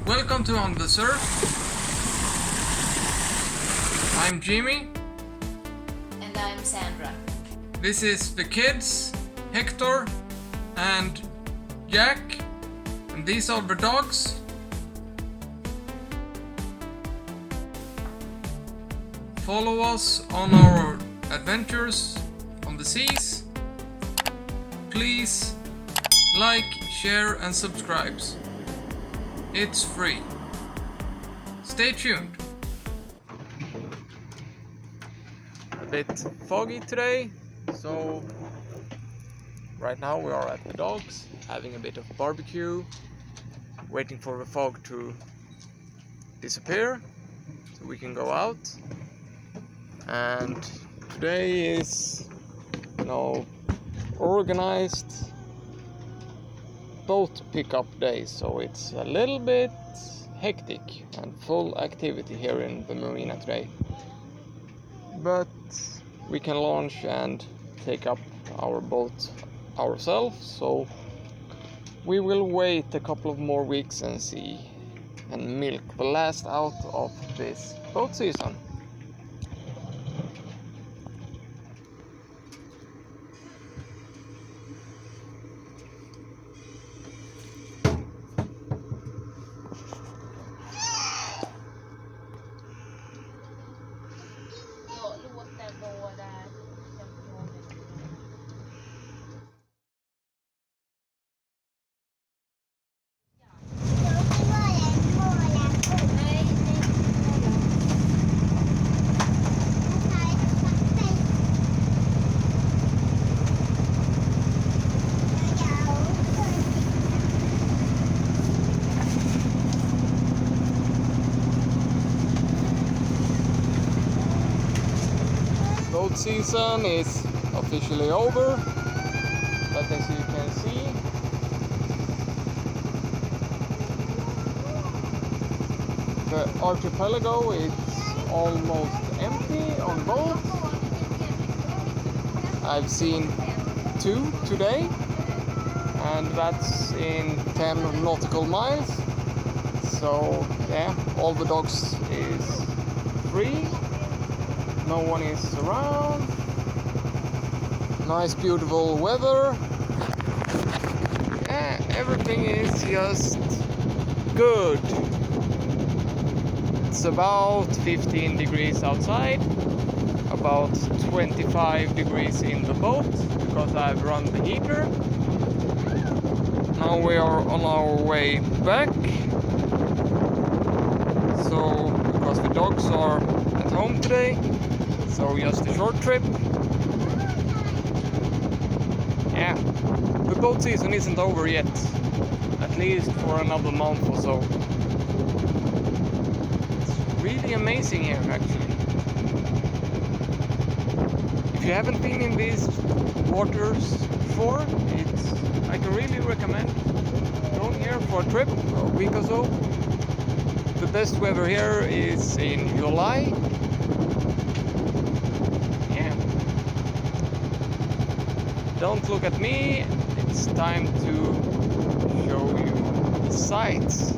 Welcome to On the Surf. I'm Jimmy. And I'm Sandra. This is the kids, Hector and Jack, and these are the dogs. Follow us on our adventures on the seas. Please like, share and subscribe. It's free. Stay tuned. A bit foggy today, so right now we are at the dogs having a bit of barbecue, waiting for the fog to disappear so we can go out. And today is, organized boat pickup day, so it's a little bit hectic and full activity here in the marina today. But we can launch and take up our boat ourselves, so we will wait a couple of more weeks and see and milk the last out of this boat season. Boat season is officially over, but as you can see, the archipelago is almost empty on boats. I've seen 2 today, and that's in 10 nautical miles. So yeah, all the dogs is free. No one is around. Nice beautiful weather. Yeah, everything is just good. It's about 15 degrees outside, about 25 degrees in the boat because I've run the heater. Now we are on our way back. So, because the dogs are at home today, so just a short trip. Yeah, the boat season isn't over yet, at least for another month or so. It's really amazing here, actually. If you haven't been in these waters before, I can really recommend going here for a trip, a week or so. The best weather here is in July. Don't look at me, it's time to show you the sights.